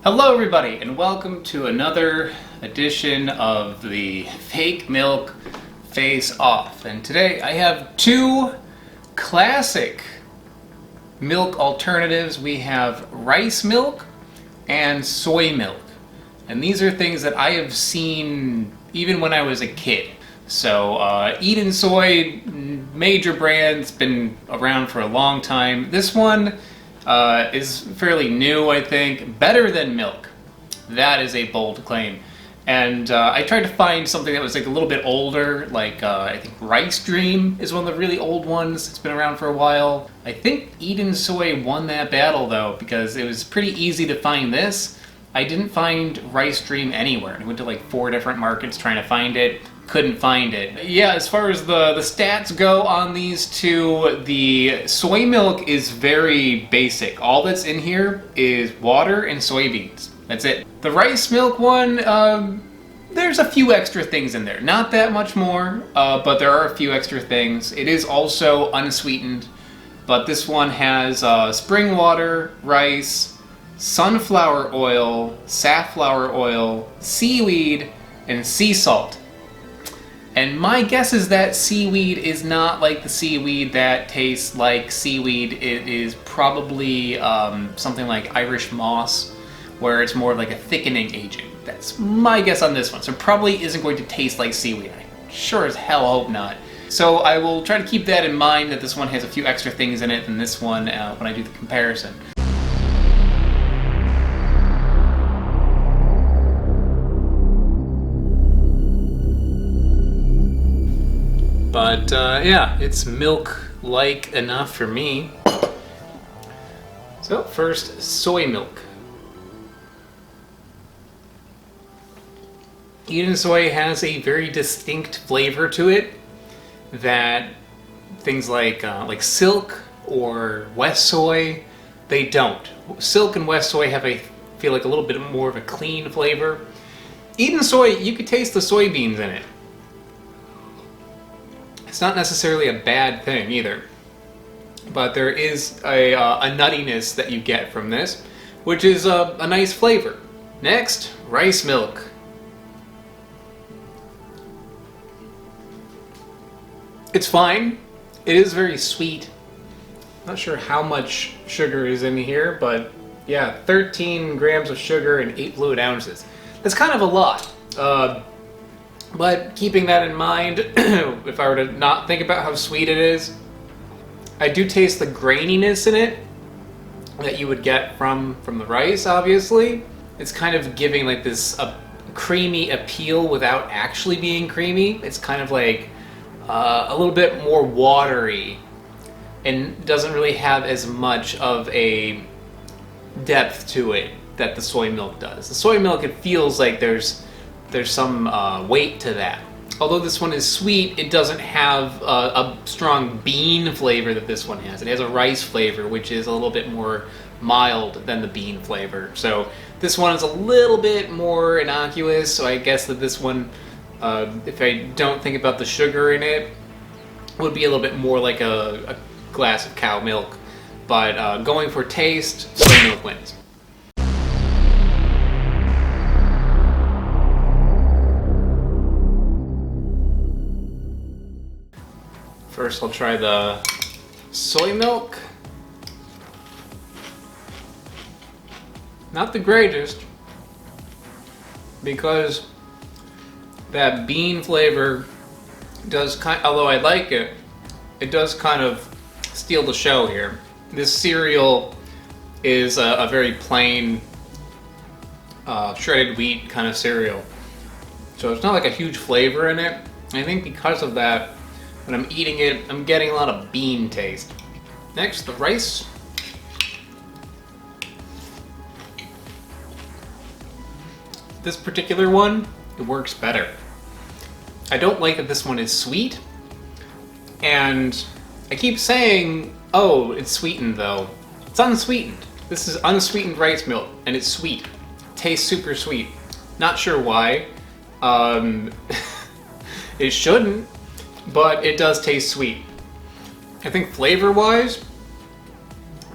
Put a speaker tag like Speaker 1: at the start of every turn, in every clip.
Speaker 1: Hello everybody and welcome to another edition of the Fake Milk Face Off. And today I have two classic milk alternatives. We have rice milk and soy milk. And these are things that I have seen even when I was a kid. So Eden Soy, major brand's been around for a long time. This one is fairly new, I think. Better than milk. That is a bold claim. And I tried to find something that was like a little bit older, like I think Rice Dream is one of the really old ones. It's been around for a while. I think Eden Soy won that battle though, because it was pretty easy to find this. I didn't find Rice Dream anywhere. I went to like 4 different markets trying to find it. Couldn't find it. Yeah, as far as the stats go on these two, the soy milk is very basic. All that's in here is water and soybeans. That's it. The rice milk one, there's a few extra things in there. Not that much more, but there are a few extra things. It is also unsweetened, but this one has spring water, rice, sunflower oil, safflower oil, seaweed, and sea salt. And my guess is that seaweed is not like the seaweed that tastes like seaweed. It is probably something like Irish moss, where it's more of like a thickening agent. That's my guess on this one. So it probably isn't going to taste like seaweed. I sure as hell hope not. So I will try to keep that in mind, that this one has a few extra things in it than this one when I do the comparison. But yeah, it's milk-like enough for me. So first, soy milk. Eden Soy has a very distinct flavor to it that things like Silk or West Soy, they don't. Silk and West Soy have feel like a little bit more of a clean flavor. Eden Soy, you could taste the soybeans in it. It's not necessarily a bad thing either, but there is a nuttiness that you get from this, which is a nice flavor. Next, rice milk. It's fine. It is very sweet. Not sure how much sugar is in here, but yeah, 13 grams of sugar and 8 fluid ounces. That's kind of a lot. But keeping that in mind, if I were to not think about how sweet it is, I do taste the graininess in it that you would get from the rice, obviously. It's kind of giving like this creamy appeal without actually being creamy. It's kind of like a little bit more watery and doesn't really have as much of a depth to it that the soy milk does. The soy milk, it feels like there's some weight to that. Although this one is sweet, it doesn't have a strong bean flavor that this one has. It has a rice flavor, which is a little bit more mild than the bean flavor. So this one is a little bit more innocuous, so I guess that this one, if I don't think about the sugar in it, would be a little bit more like a glass of cow milk. But going for taste, soy milk wins. First, I'll try the soy milk. Not the greatest, because that bean flavor does although I like it, it does kind of steal the show here. This cereal is a very plain shredded wheat kind of cereal, so it's not like a huge flavor in it. I think because of that, when I'm eating it, I'm getting a lot of bean taste. Next, the rice. This particular one, it works better. I don't like that this one is sweet, and I keep saying, oh, it's sweetened though. It's unsweetened. This is unsweetened rice milk, and it's sweet. It tastes super sweet. Not sure why. It shouldn't, but it does taste sweet. I think flavor-wise,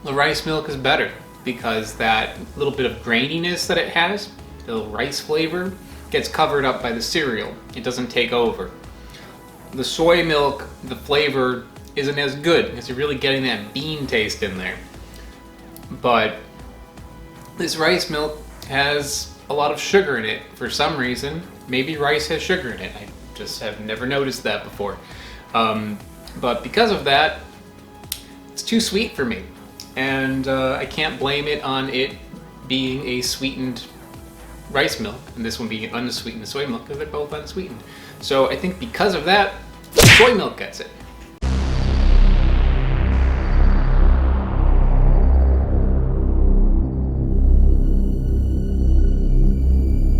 Speaker 1: the rice milk is better. because that little bit of graininess that it has, the little rice flavor, gets covered up by the cereal. It doesn't take over. The soy milk, the flavor isn't as good because you're really getting that bean taste in there. But this rice milk has a lot of sugar in it for some reason. Maybe rice has sugar in it. I just have never noticed that before. But because of that, it's too sweet for me. And I can't blame it on it being a sweetened rice milk and this one being unsweetened soy milk, because they're both unsweetened. So I think because of that, soy milk gets it.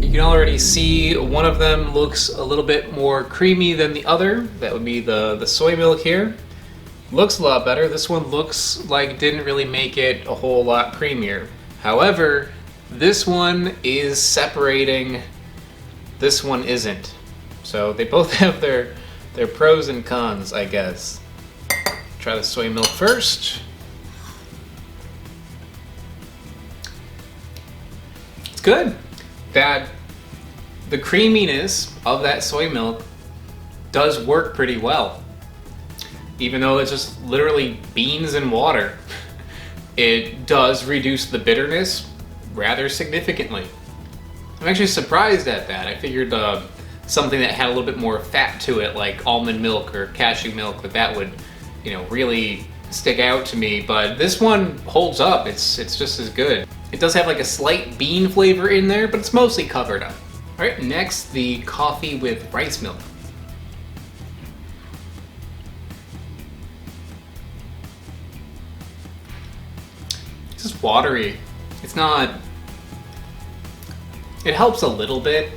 Speaker 1: You can already see one of them looks a little bit more creamy than the other. That would be the soy milk here. Looks a lot better. This one looks like it didn't really make it a whole lot creamier. However, this one is separating, this one isn't. So they both have their pros and cons, I guess. Try the soy milk first. It's good. The creaminess of that soy milk does work pretty well. Even though it's just literally beans and water, it does reduce the bitterness rather significantly. I'm actually surprised at that. I figured something that had a little bit more fat to it, like almond milk or cashew milk, that would, really stick out to me. But this one holds up. It's just as good. It does have like a slight bean flavor in there, but it's mostly covered up. All right, next, the coffee with rice milk. It's just watery. It's not... It helps a little bit,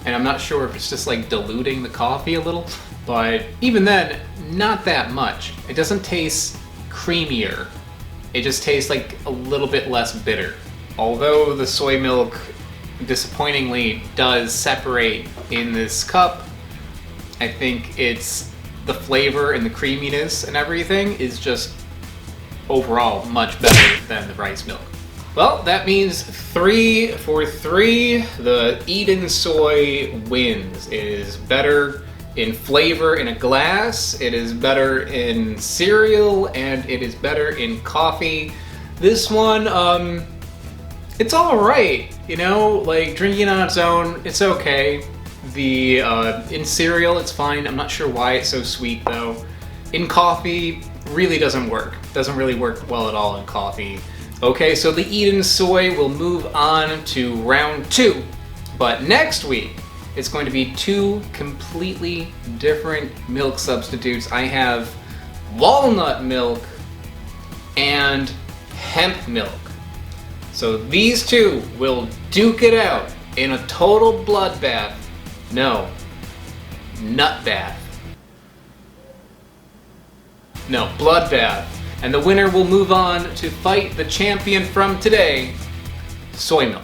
Speaker 1: and I'm not sure if it's just like diluting the coffee a little, but even then, not that much. It doesn't taste creamier. It just tastes like a little bit less bitter. Although the soy milk disappointingly does separate in this cup, I think it's the flavor and the creaminess and everything is just overall much better than the rice milk. Well, that means 3 for 3. The Eden Soy wins. It is better in flavor in a glass, it is better in cereal, and it is better in coffee. This one, it's alright, like drinking on its own, it's okay. In cereal, it's fine. I'm not sure why it's so sweet though. In coffee, really doesn't work. Doesn't really work well at all in coffee. Okay, so the Eden Soy will move on to round 2. But next week, it's going to be 2 completely different milk substitutes. I have walnut milk and hemp milk. So these 2 will duke it out in a total bloodbath. No, nut bath. No, bloodbath. And the winner will move on to fight the champion from today, soy milk.